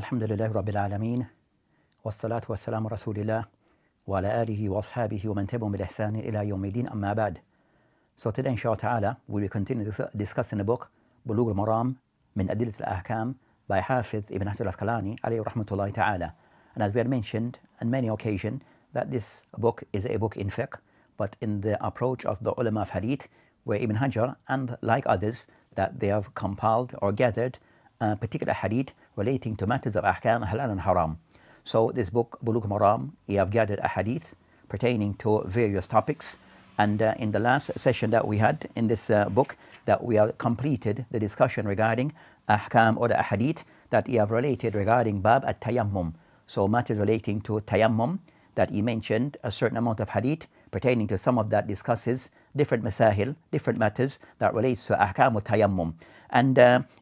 الحمد لله رب العالمين والصلاة والسلام رسول الله وعلى آله وأصحابه ومن تبعهم بالإحسان إلى يوم الدين أما بعد. So today inshallah ta'ala we will continue discussing the book Bulugh Al-Maram من أدلة الأحكام by Hafiz Ibn Hajar Al-Asqalani عليه رحمة الله ta'ala. And as we had mentioned on many occasions that this book is a book in fiqh, but in the approach of the ulama of hadith, where Ibn Hajar and like others that they have compiled or gathered particular hadith relating to matters of ahkam, halal and haram. So this book, Bulugh Al-Maram, we have gathered a hadith pertaining to various topics. And in the last session that we had in this book, that we have completed the discussion regarding ahkam or the hadith that he have related regarding bab at-tayammum. So matters relating to tayammum, that he mentioned a certain amount of hadith pertaining to some of that discusses different masahil, different matters that relates to ahkam or tayammum. And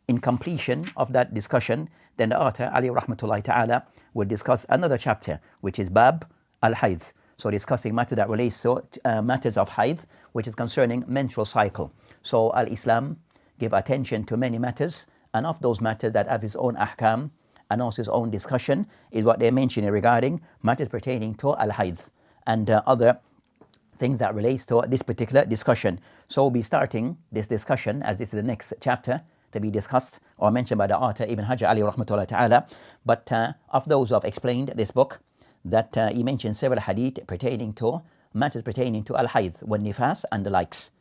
in completion of that discussion, then the author, عليه rahmatullahi ta'ala, will discuss another chapter, which is bab al-hayd. So discussing matter that relates to matters of hayd, which is concerning menstrual cycle. So Al-Islam give attention to many matters, and of those matters that have his own ahkam and also his own discussion is what they mention regarding matters pertaining to al-hayd and other things that relates to this particular discussion. So we'll be starting this discussion, as this is the next chapter to be discussed or mentioned by the author Ibn Hajar عليه rahmatullahi ta'ala. But of those who have explained this book, that he mentioned several hadith pertaining to matters pertaining to al-hayd, wal-nifas and the likes.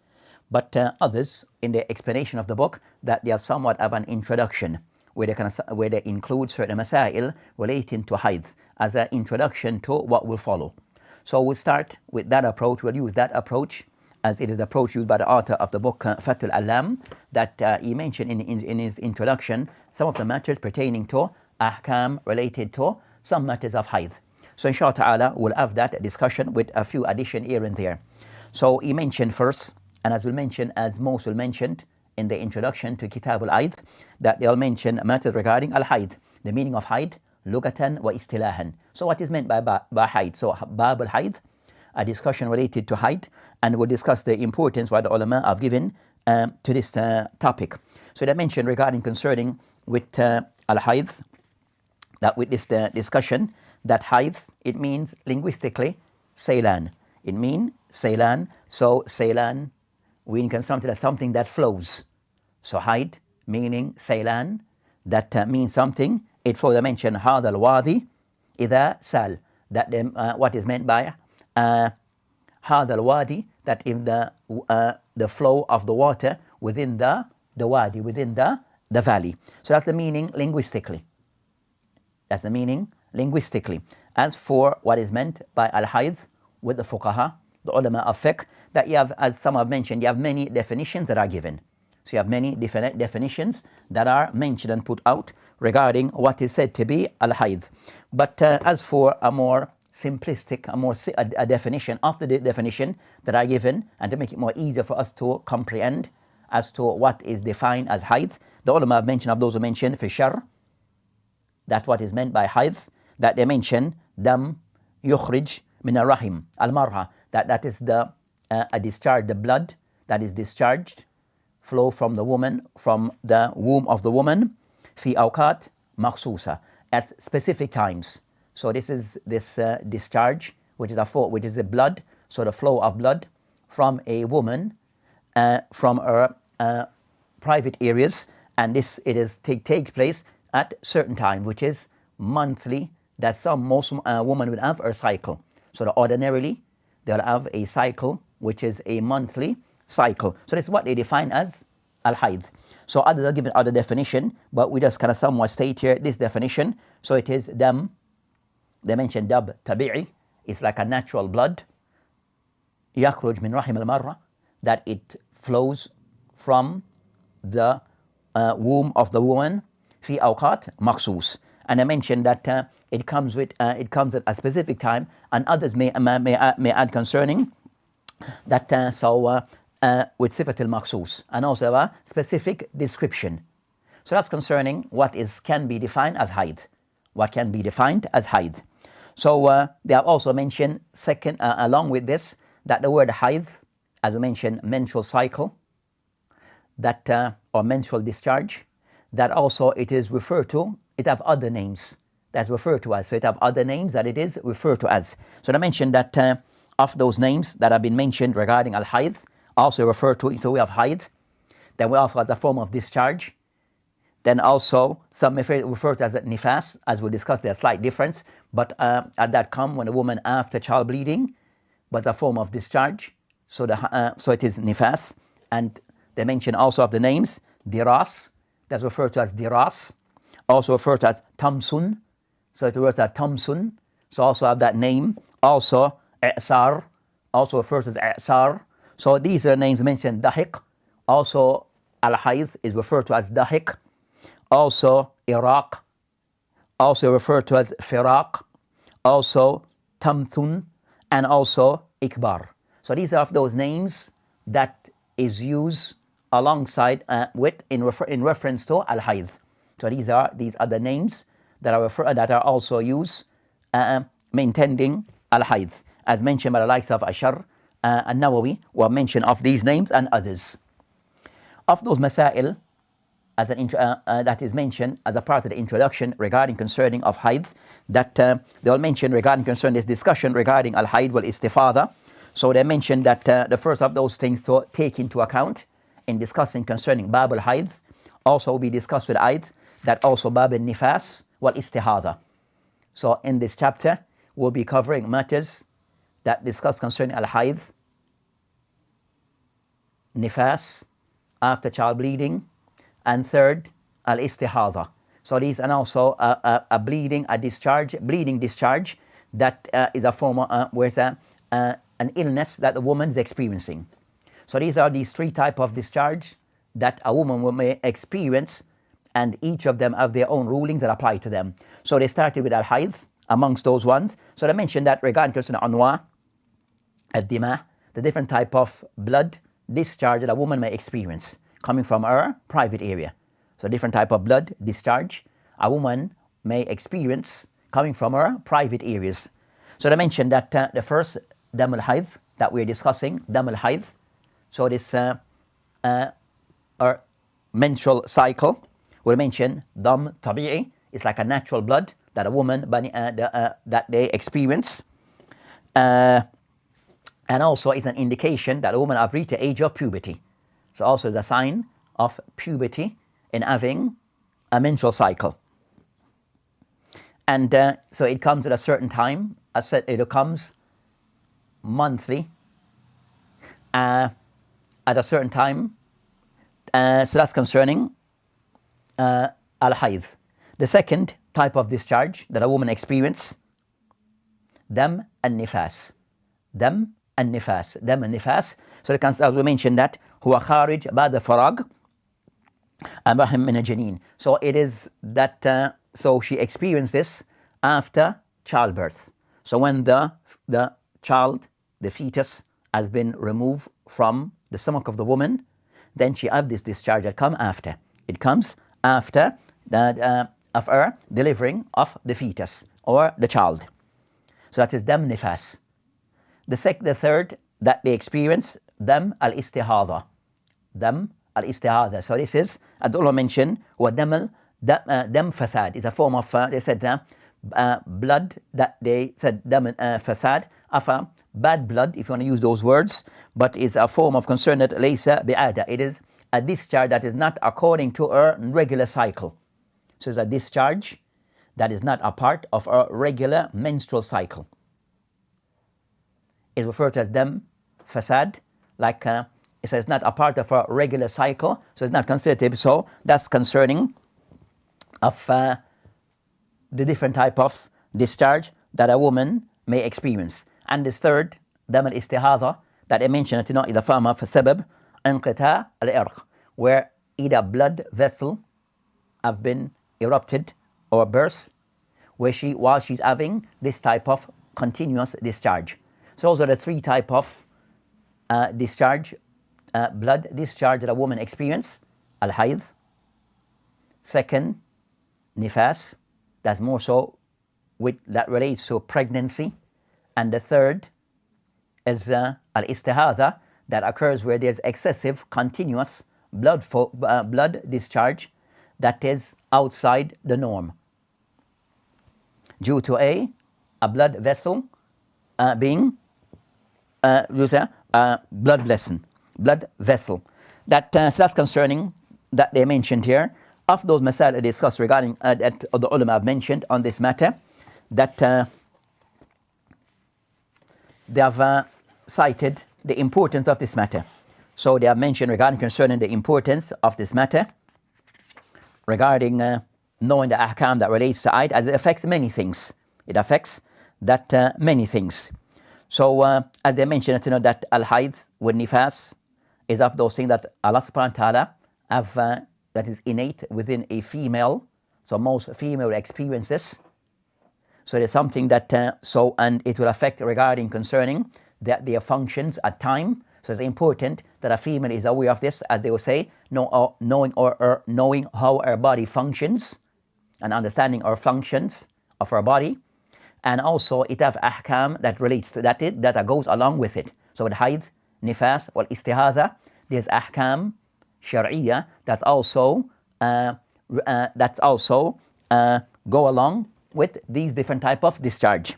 But others in the explanation of the book that they have somewhat of an introduction where they include certain masail relating to hayd as an introduction to what will follow. So we'll start with that approach. We'll use that approach as it is the approach used by the author of the book Fathul Alam, that he mentioned in his introduction some of the matters pertaining to ahkam related to some matters of hayd. So inshallah ta'ala we'll have that discussion with a few additions here and there. So he mentioned first, and as we'll mention, as Mosul mentioned in the introduction to Kitab al-Hayd, that they'll mention matters regarding al-hayd, the meaning of hayd, lugatan wa istilahan. So what is meant by hayd? So bab al-hayd, a discussion related to hayd, and we'll discuss the importance what the ulama have given to this topic. So they mentioned regarding concerning with al-hayd, that with this discussion, that hayd, it means linguistically saylan. It means saylan. So saylan, we can something as something that flows. So hayd meaning saylan, that means something. It further mentioned هذا الوادي إذا سال, that what is meant by هذا الوادي, that in the flow of the water within the wadi, within the valley. So that's the meaning linguistically. That's the meaning linguistically. As for what is meant by al-hayd with the fuqaha, the ulama of fiqh, that you have, as some have mentioned, you have many definitions that are given. So you have many different definitions that are mentioned and put out regarding what is said to be al-hayd. But as for a more simplistic, a definition of the definition that are given, and to make it more easier for us to comprehend as to what is defined as hayd, the ulama have mentioned, of those who mentioned fi shar, that's what is meant by hayd, that they mention dam yukhrij min al-rahim al-marha, that is a discharge, the blood that is discharged, flow from the woman, from the womb of the woman, fi awqat makhsusa, at specific times. So this is this discharge, which is a blood, so the flow of blood from a woman, from her private areas, and this take place at certain time, which is monthly. That most women would have a cycle. So ordinarily they'll have a cycle which is a monthly cycle. So this is what they define as al-hayd. So others are given other definition, but we just kind of somewhat state here this definition. So it is dam, they mention dab tabi'i, it's like a natural blood, yakhruj min rahim al-marra, that it flows from the womb of the woman, fi awqat makhsus. And I mentioned that it comes at a specific time, and others may add concerning that with sifat al-makhsus, and also a specific description. So that's concerning what can be defined as hayd. What can be defined as hayd. So they have also mentioned second, along with this, that the word hayd, as we mentioned, menstrual cycle, that or menstrual discharge, that also it is referred to it have other names that's referred to as. So it have other names that it is referred to as. So I mentioned that of those names that have been mentioned regarding al-hayd, also referred to, so we have hayd, then we also have a form of discharge, then also some refer to as nifas, as we'll discuss. There's a slight difference, but at that come when a woman after child bleeding, but a form of discharge, so it is nifas. And they mention also of the names, diras, that's referred to as diras, also referred to as tamsun, so it refers to as tamsun, so also have that name, also i'sar, also refers to as i'sar. So these are names mentioned, dahiq, also al-hayd is referred to as dahiq, also Iraq, also referred to as firaq, also tamthun, and also ikbar. So these are those names that is used alongside in reference to al-hayd. So these are the names that are also used intending al-hayd, as mentioned by the likes of Ashar and Nawawi, were mention of these names and others. Of those masail as that is mentioned as a part of the introduction regarding concerning of hayd, that they'll mention regarding concerning this discussion regarding al-hayd wal istifada. So they mentioned that the first of those things to take into account in discussing concerning bab al-hayd also will be discussed with hayd, that also bab al-nifas wal istihada. So in this chapter we'll be covering matters that discuss concerning al-hayd, nifas, after child bleeding, and third, al-istihada. So these are also a bleeding discharge that is a form of where it's an illness that the woman is experiencing. So these are these three types of discharge that a woman may experience, and each of them have their own rulings that apply to them. So they started with al-hayd amongst those ones. So they mentioned that regarding concerning anwa, ad-dima, the different type of blood discharge that a woman may experience coming from her private area. So different type of blood discharge a woman may experience coming from her private areas. So they mentioned that the first dam al-hayd that we're discussing, dam al-hayd, so this our menstrual cycle, we mention dam tabi'i, it's like a natural blood that a woman that they experience, and also is an indication that a woman have reached the age of puberty. So also is a sign of puberty in having a menstrual cycle. And so it comes at a certain time. I said it comes monthly at a certain time. So that's concerning al-hayd. The second type of discharge that a woman experiences, dam al-nifas. Dam al-nifas. Dam al-nifas. So as we mentioned that huwa kharij ba'da farag rahim min al-janin. So it is that so she experienced this after childbirth. So when the child, the fetus, has been removed from the stomach of the woman, then she have this discharge that come after. It comes after of her delivering of the fetus or the child. So that is dam nifas. The third that they experience, dam al-istihada. Dam al-istihada. So this is, as Allah mentioned, dam fasad. It's a form of, they said, blood that they said, dam fasad, of bad blood, if you want to use those words, but is a form of concern that laysa bi'ada. It is a discharge that is not according to our regular cycle. So it's a discharge that is not a part of our regular menstrual cycle. It's referred to as dam fasad, like it says not a part of our regular cycle, so it's not considered. So that's concerning of the different type of discharge that a woman may experience. And this third, dam al-istihada, that I mentioned, is a form of sabab inqita al-irq, where either blood vessel have been erupted or burst, where while she's having this type of continuous discharge. So those are the three type of discharge, blood discharge that a woman experience: al-hayd, second, nifas, that's more so that relates to pregnancy, and the third is al-istihada, that occurs where there's excessive continuous blood discharge that is outside the norm. due to a blood vessel being blood vessel. So that's concerning that they mentioned here. Of those masail discussed regarding that the ulama have mentioned on this matter, that they have cited the importance of this matter. So they have mentioned regarding concerning the importance of this matter, regarding knowing the ahkam that relates to Hayd, as it affects many things. It affects that many things. So as they mentioned, that al-Hayd with nifas is of those things that Allah subhanahu wa ta'ala have that is innate within a female. So most female experiences. So it is something that and it will affect regarding concerning that their functions at time. So it's important that a female is aware of this, as they will say, knowing how her body functions and understanding our functions of her body, and also it have ahkam that relates to that goes along with it. So with Hayd, nifas, or istihadha, there's ahkam shar'iyya that's also go along with these different type of discharge.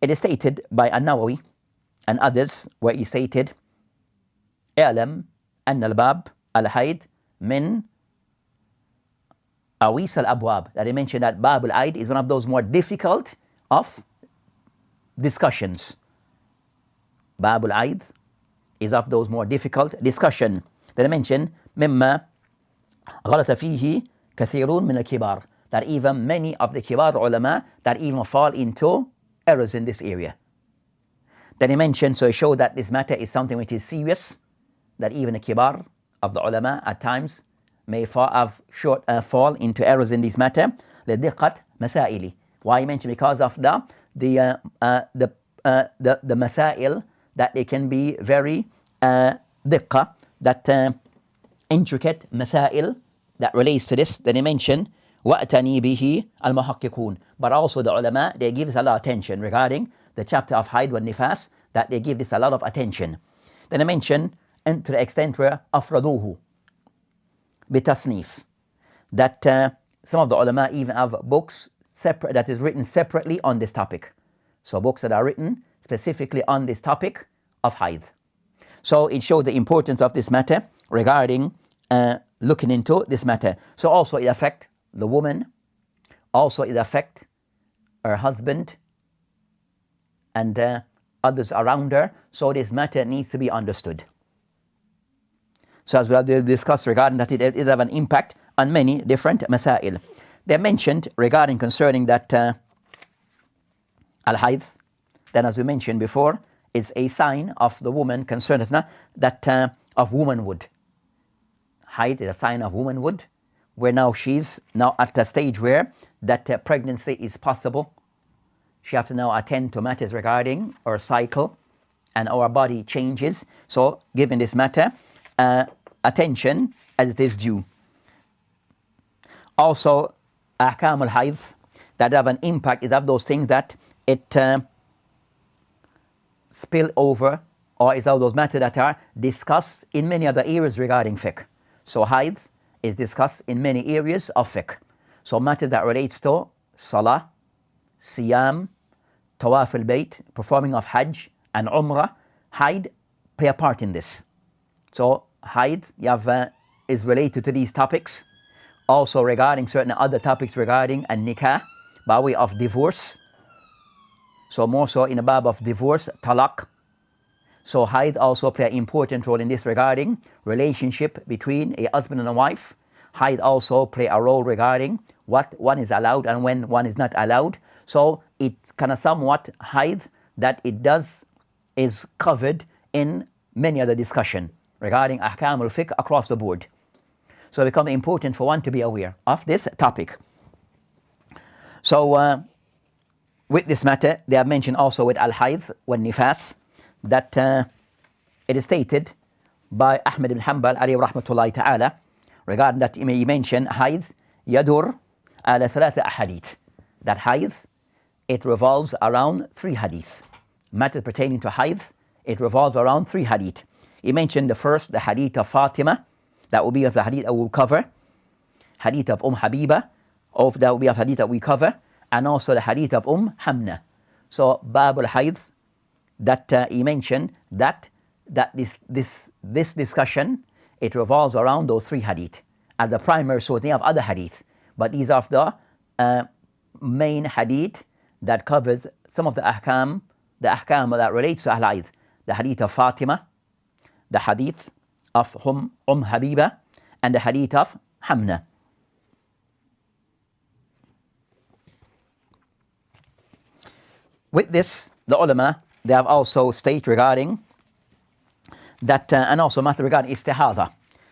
It is stated by An-Nawawi and others where he stated, اعلم أن الباب الحيض من أويس الأبواب, that he mentioned that Bab al-Hayd is one of those more difficult of discussions. Bab al-Hayd is of those more difficult discussion. That I mentioned مما غلط فيه كثيرون من الكبار, that even many of the kibar ulama that even fall into errors in this area. Then he mentioned, so he showed that this matter is something which is serious, that even the kibar of the ulama at times may fall into errors in this matter. لدقة مسائل. Why he mentioned? Because of the masail, that they can be very diqqa, that intricate masail that relates to this. Then he mentioned وَأْتَنِي بِهِ الْمُحَقِّقُونَ, but also the ulama, they give us a lot of attention regarding the chapter of Hayd wa Nifas, that they give this a lot of attention. Then I mentioned, and to the extent where أفردوه بتصنيف, that some of the ulama even have books separate that is written separately on this topic. So books that are written specifically on this topic of Hayd. So it shows the importance of this matter regarding looking into this matter. So also it affects the woman, also it affects her husband and others around her. So this matter needs to be understood. So as we have discussed regarding that, it have an impact on many different masail. They mentioned regarding concerning that al-Hayd, then as we mentioned before, is a sign of the woman concerned that of womanhood. Hayd is a sign of womanhood, where now she's now at a stage where that pregnancy is possible. She has to now attend to matters regarding her cycle and our body changes. So given this matter attention as it is due. Also, ahkam al-Hayd that have an impact is of those things that it spill over, or is of those matters that are discussed in many other areas regarding fiqh. So Hayd is discussed in many areas of fiqh. So matters that relates to salah, siyam, tawaf al-bayt, performing of hajj and umrah, Hayd play a part in this. So Hayd is related to these topics. Also regarding certain other topics regarding an-nikah, by way of divorce. So more so in the bab of divorce, talaq. So Hayd also play an important role in this regarding relationship between a husband and a wife. Hayd also play a role regarding what one is allowed and when one is not allowed. So it kind of somewhat Hayd that it does is covered in many other discussion regarding ahkam al-fiqh across the board. So it becomes important for one to be aware of this topic. So with this matter, they have mentioned also with al-Hayd wa nifas that it is stated by Ahmad ibn Hanbal alayhi rahmatullahi ta'ala regarding that he mentioned Hayd yadur ala thalatha ahadith, that Hayd it revolves around 3 hadith. Matters pertaining to Hayd, it revolves around 3 hadith. He mentioned the first, the hadith of Fatima, that will be of the hadith that we will cover. Hadith of Habiba, that will be of hadith that we cover. and also the hadith of Hamna. So Bab al-Hayd, that he mentioned that this discussion, it revolves around those 3 hadith as the primary source. They have other hadith, but these are the main hadith that covers some of the ahkam that relates to al-Hayd. The hadith of Fatima, the hadith of Habiba, and the hadith of Hamna. With this, the ulama, they have also stated regarding that, and also matter regarding istihada,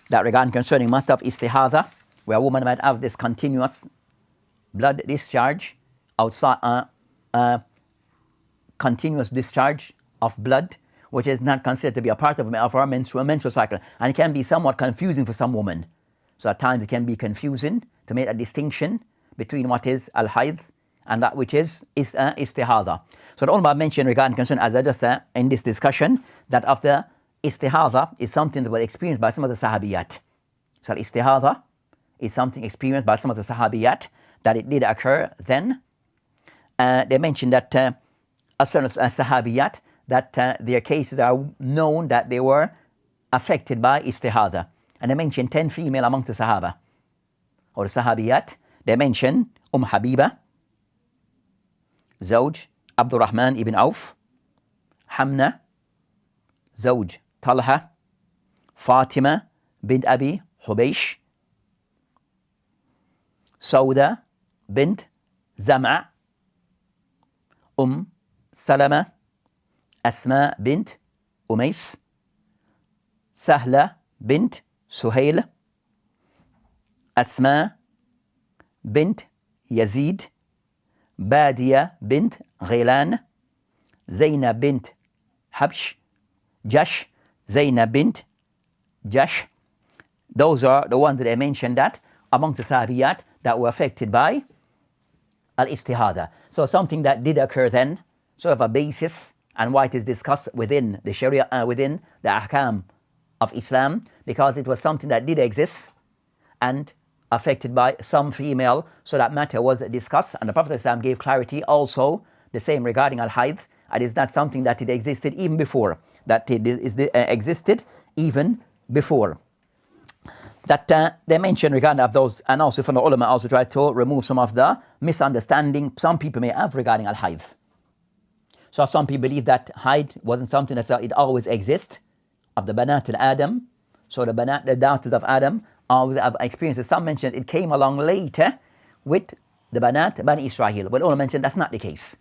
that regarding concerning matter of istihada, where a woman might have this continuous blood discharge outside, continuous discharge of blood, which is not considered to be a part of our menstrual cycle, and it can be somewhat confusing for some women. So at times it can be confusing to make a distinction between what is al-hayd and that which is istihada. So the ulama mentioned regarding concern, as I just said in this discussion, that after istihada is something that was experienced by some of the sahabiyat. So istihada is something experienced by some of the sahabiyat, that it did occur then. They mentioned that a certain sahabiyat, that their cases are known that they were affected by istihada. And they mentioned 10 female amongst the sahaba, or the sahabiyat. They mentioned Habiba, Zawj Abdurrahman ibn Auf, Hamna, Zawj Talha, Fatima bint Abi Hubaysh, Sauda bint Zam'a, Salamah, Asma bint Umays, Sahla bint Suhail, Asma bint Yazid, Badia bint Ghailan, Zainab bint Habsh, Jash, Zainab bint Jash. Those are the ones that I mentioned, that amongst the sahabiyat that were affected by al-istihada. So something that did occur then, sort of a basis, and why it is discussed within the Sharia, within the ahkam of Islam, because it was something that did exist and affected by some female, so that matter was discussed, and the Prophet ﷺ gave clarity also the same regarding al-hayd, and it's not something that it existed even before, that it existed even before. That they mentioned regarding of those, and also from the ulama also try to remove some of the misunderstanding some people may have regarding al-hayd. So some people believe that hayd wasn't something that it always exists, of the banat al-Adam, so the daughters of Adam always have experiences. Some mentioned it came along later with the banat Bani Israel. Well, ulama mentioned that's not the case,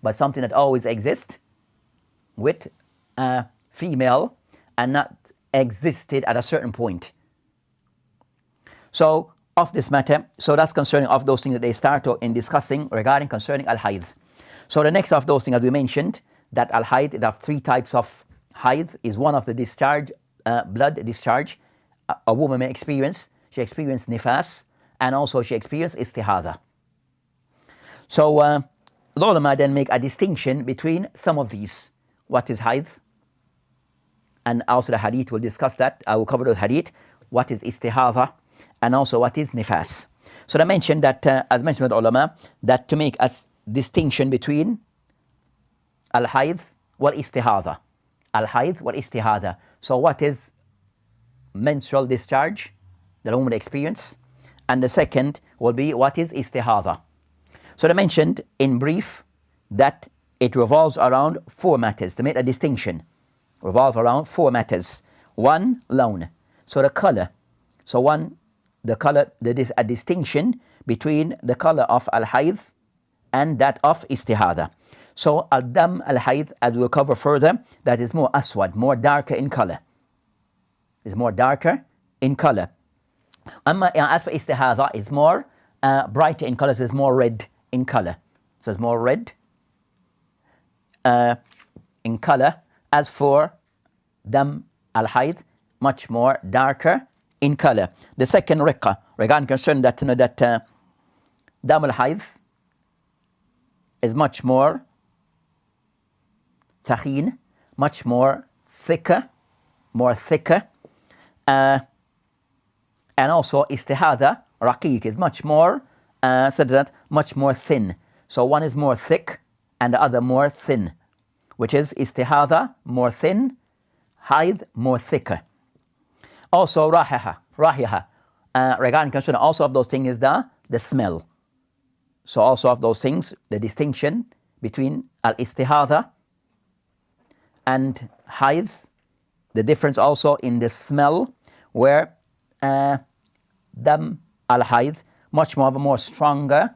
but something that always exists with a female and not existed at a certain point. So of this matter, so that's concerning of those things that they start in discussing regarding concerning al-hayd. So the next of those things, as we mentioned, that al-hayd, there are 3 types of hayd, is one of the discharge, blood discharge a woman may experience. She experienced nifas, and also she experienced istihada. So the ulama then make a distinction between some of these. What is hayd? And also the hadith will discuss that. I will cover the hadith. What is istihada? And also what is nifas? So they mentioned that, as mentioned by the ulama, that to make a distinction between al-hayd wal istihada. Al-hayd wal istihada. So what is menstrual discharge that a woman experience? And the second will be what is istihada. So they mentioned in brief that it revolves around 4 matters. To make a distinction, revolves around 4 matters. 1, lawn. So the color. So the color, there is a distinction between the color of al-hayd and that of istihada. So al-dam al-hayd, as we'll cover further, that is more aswad, more darker in color. Is more darker in color. As for istihada, it's more brighter in color, so it's more red in color. So it's more red in color. As for dam al-hayd, much more darker in color. The second riqqa, regarding concern that dam al-hayd is much more thakheen, much more thicker, and also istihada, raqiq, is much more said that much more thin. So one is more thick and the other more thin, which is istihada, more thin, hayd, more thicker. Also rahiha, regarding concern also of those things is the smell. So also of those things, the distinction between al-istihada and hayd, the difference also in the smell, where dam al-hayd, much more of a more stronger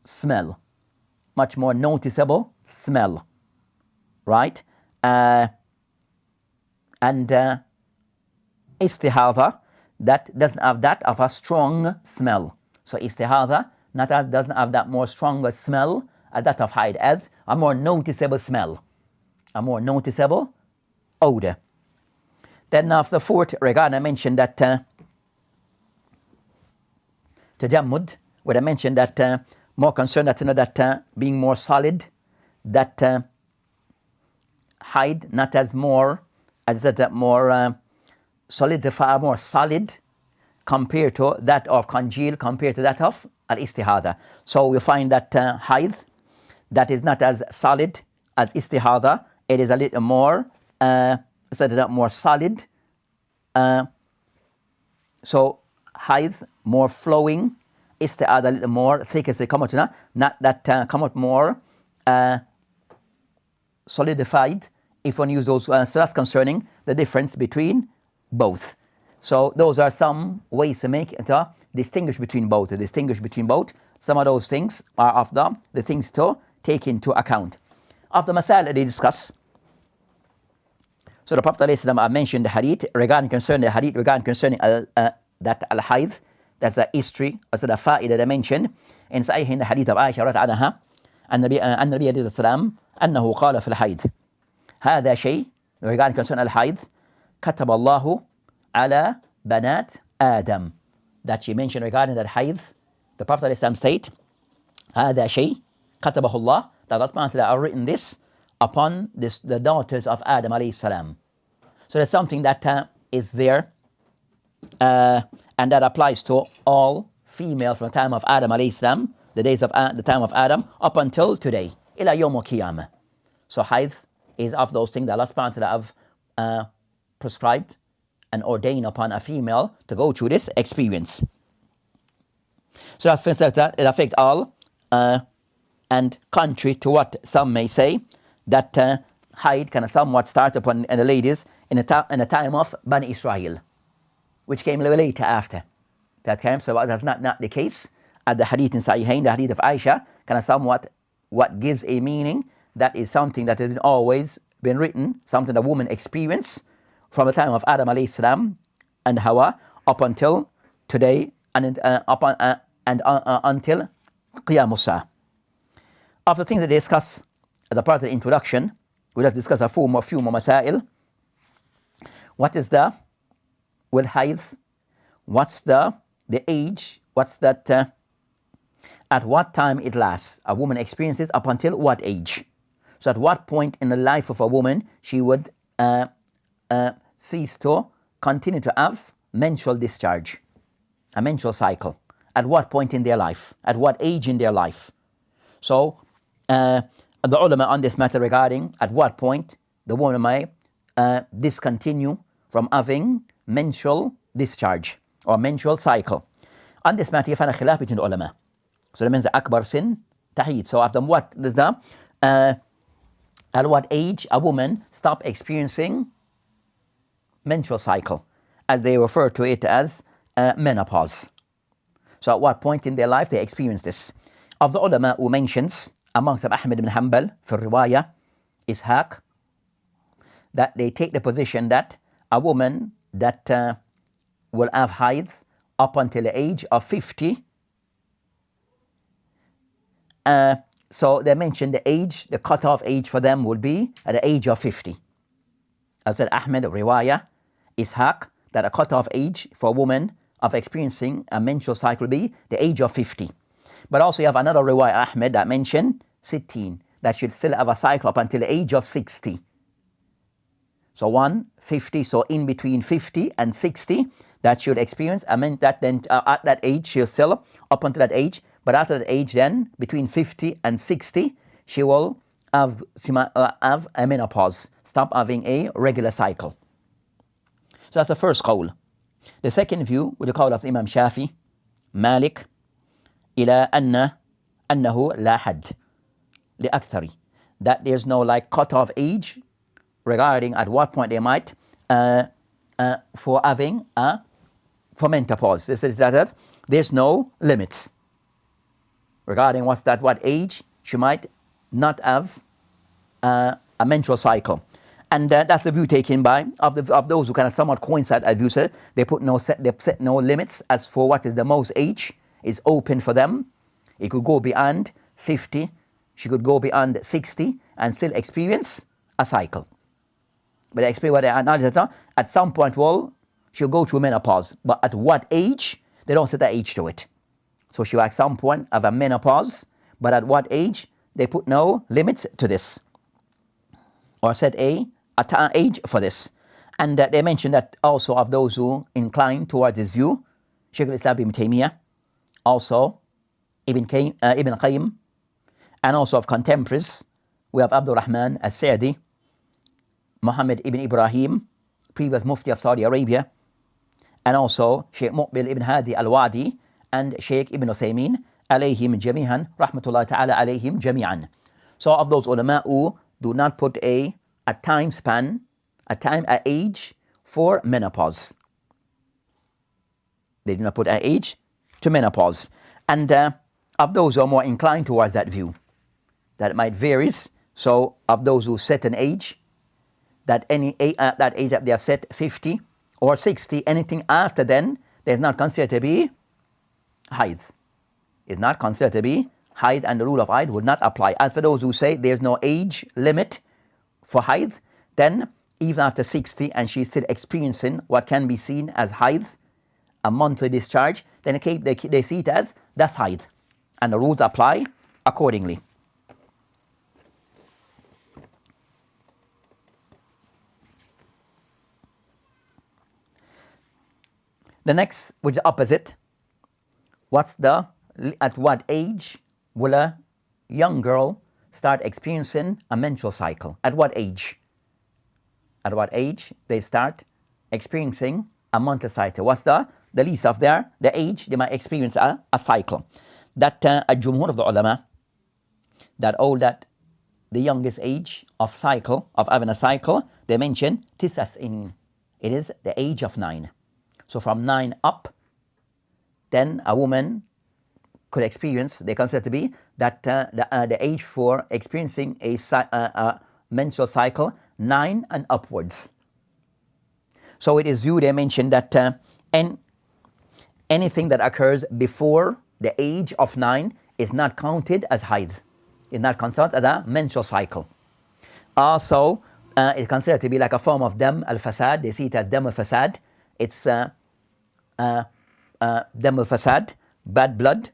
smell, much more noticeable smell, right? And istihada, that doesn't have that of a strong smell. So istihada doesn't have that more stronger smell as that of hayd, as a more noticeable smell, a more noticeable odor. Then after the fourth regard, I mentioned that tajammud, where I mentioned that more concerned that, that being more solid, that hayd not as more, as that more solidified, more solid compared to that of congeal, compared to that of al-istihada. So we find that hayd, that is not as solid as istihada, it is a little more more solid. So hayd more flowing, istihada a little more thick as they come out, not that come out more solidified, if one use those. So that's concerning the difference between both. So those are some ways to make it distinguish between both. To distinguish between both, some of those things are of the things to take into account. Of the masail that they discuss, so the Prophet ﷺ mentioned the hadith regarding concerning that al-hayd, that's a history, also the fa'idah that I mentioned in Sahih in the hadith of Aisha رضي عنها النبي عليه السلام أنه قال في الحيض هذا شيء, regarding concerning al-hayd, كتب الله على بنات آدم, that she mentioned regarding that hayd, the Prophet ﷺ state هذا شيء كتبه الله, that Allah subhanahu wa ta'ala have written this upon the daughters of Adam alayhi salam. So there's something that is there, and that applies to all females from the time of Adam alayhi salam, the days of the time of Adam, up until today, ila yawm al-qiyamah. So hayd is of those things that Allah subhanahu wa ta'ala have prescribed and ordained upon a female to go through this experience. So that it affects all, and contrary to what some may say, that hayd kind of somewhat start upon the ladies in the time of Bani Israel, which came a little later after that came. So that's not the case. At the hadith in Sahihain, the hadith of Aisha, kind of somewhat what gives a meaning, that is something that has always been written, something that women experience from the time of Adam alayhi salam and Hawa up until today, and until Qiyam Musa. Of the things that they discuss at the part of the introduction, we just discuss a few more masail. What is the hayd? What's the age? What's that? At what time it lasts? A woman experiences up until what age? So at what point in the life of a woman she would cease to continue to have menstrual discharge, a menstrual cycle? At what point in their life? At what age in their life? So the ulama on this matter regarding at what point the woman may discontinue from having menstrual discharge or menstrual cycle. On this matter, you find a khilaf between the ulama. So that means the akbar sin, tahid. So after what is at what age a woman stop experiencing menstrual cycle, as they refer to it as menopause. So at what point in their life they experience this. Of the ulama who mentions, amongst them Ahmad ibn Hanbal, for riwayah, Ishaq, that they take the position that a woman that will have hayd up until the age of 50. So they mentioned the age, the cutoff age for them will be at the age of 50. As said Ahmed, riwayah, Ishaq, that a cutoff age for a woman of experiencing a menstrual cycle will be the age of 50. But also you have another riwayah, Ahmed, that mentioned 16, that should still have a cycle up until the age of 60. So 50, so in between 50 and 60, that she would experience, I mean that then at that age, she'll still up until that age, but after that age then, between 50 and 60, she will have a menopause, stop having a regular cycle. So that's the first qawl. The second view, with the qawl of Imam Shafi, Malik, إلى أنه لا حد لأكثر, that there's no like cut-off age regarding at what point they might for having for menopause. This is that there's no limits regarding what age she might not have a menstrual cycle. And that's the view taken by of those who kind of somewhat coincide. As you said, they set no limits as for what is the most age is open for them. It could go beyond 50, she could go beyond 60 and still experience a cycle. But at some point, well, she'll go through menopause. But at what age? They don't set an age to it. So she'll at some point have a menopause, but at what age? They put no limits to this, or set an age for this. And they mentioned that also of those who incline towards this view, Shaykh al-Islam ibn Taymiyyah, also Ibn Qayyim, and also of contemporaries, we have Abdul Rahman al-Sa'di, Muhammad ibn Ibrahim, previous Mufti of Saudi Arabia, and also Sheikh Muqbil ibn Hadi al-Wadi, and Sheikh Ibn Uthaymeen, alayhim jami'an, rahmatullahi ta'ala alayhim jami'an. So of those ulama who do not put a time span, a age for menopause. They do not put an age to menopause. And of those who are more inclined towards that view, that might varies. So of those who set an age, that age that they have set 50 or 60, anything after then, is not considered to be haid. Is not considered to be haid, and the rule of haid would not apply. As for those who say there's no age limit for haid, then even after 60 and she's still experiencing what can be seen as haid, a monthly discharge, then they see it as that's haid, and the rules apply accordingly. The next, which is opposite, at what age will a young girl start experiencing a menstrual cycle? At what age? At what age they start experiencing a monthly cycle? What's the least of the age they might experience a cycle? That a jumhur of the ulama, that the youngest age of having a cycle, they mention tisas, it is the age of 9. So from 9 up, then a woman could experience, they consider to be that the age for experiencing a menstrual cycle, 9 and upwards. So it is viewed, they mentioned that anything that occurs before the age of 9 is not counted as haid, is not considered as a menstrual cycle. Also, it's considered to be like a form of dam al-fasad. They see it as dam al-fasad. It's dam al-fasad, bad blood.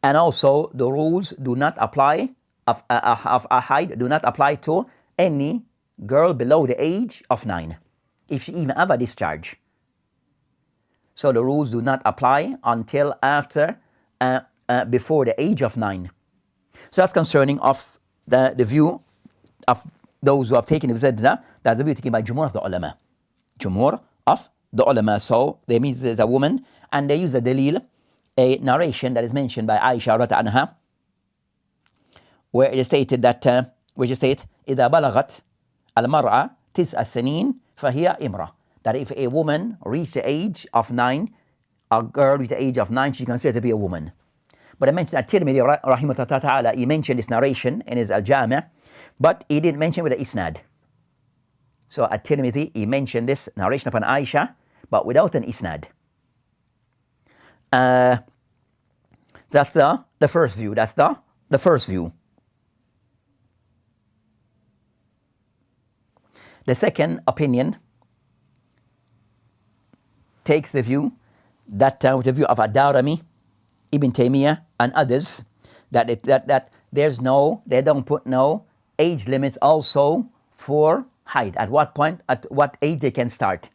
And also the rules do not apply of a haid, do not apply to any girl below the age of 9, if she even have a discharge. So the rules do not apply until after, before the age of 9. So that's concerning of the view of those who have taken the view, that's the view taken by Jumhur of the ulama. Jumhur of the ulama. So they mean there's a woman, and they use a dalil, a narration that is mentioned by Aisha radhiyallahu anha, where it is stated that, which is stated, إذا بلغت المرأة 9 سنين فهي امرأة. That if a woman reached the age of 9, a girl reached the age of 9, she's considered to be a woman. But I mentioned that Tirmidhi rahimahullah ta'ala, he mentioned this narration in his Al-Jami', but he didn't mention with the isnad. So at Tirmidhi, he mentioned this narration upon Aisha, but without an isnad. That's the first view. That's the first view. The second opinion takes the view that with the view of Ad-Darimi, Ibn Taymiyyah, and others, that there's they don't put no age limits also for haid. At what point, at what age they can start.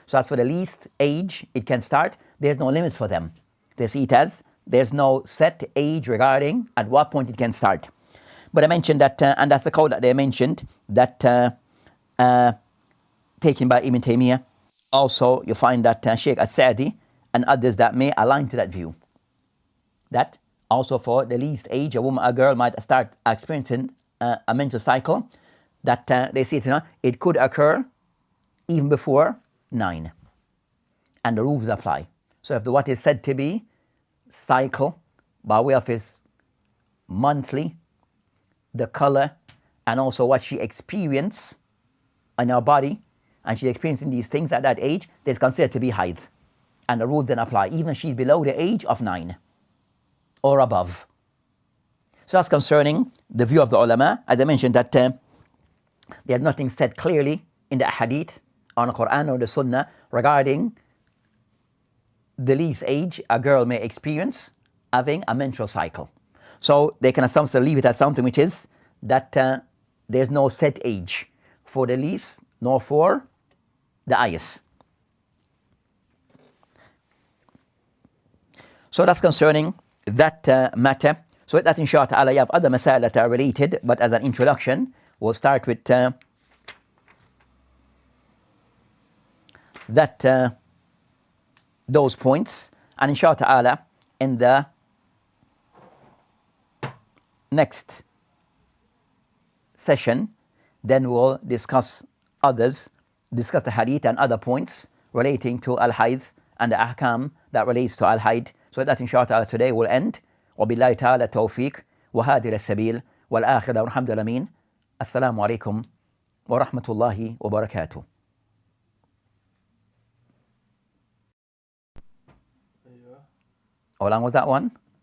So as for the least age it can start, there's no limits for them. They see it as there's no set age regarding at what point it can start. But I mentioned that, and that's the code that they mentioned, that taken by Ibn Taymiyyah. Also, you find that Sheikh As-Sa'di and others that may align to that view. That also for the least age, a girl might start experiencing a menstrual cycle, that they see it, it could occur even before 9. And the rules apply. So if what is said to be cycle by way of his monthly, the color, and also what she experienced in her body, and she's experiencing these things at that age, that's considered to be haid. And the rules then apply, even if she's below the age of 9 or above. So that's concerning the view of the ulama. As I mentioned, that there's nothing said clearly in the Hadith, or the Quran or the Sunnah regarding the least age a girl may experience having a menstrual cycle. So they can sometimes leave it as something which is that there's no set age for the least nor for the highest. So that's concerning that matter. So with that, inshallah, you have other masail that are related, but as an introduction, we'll start with those points, and inshallah in the next session, then we'll discuss the hadith and other points relating to al-hayd and the ahkam that relates to al-hayd. So that inshallah today will end. وبالله تعالى التوفيق وهذه السبيل والآخرة والحمد لله. السلام عليكم ورحمة الله وبركاته. How long was that one?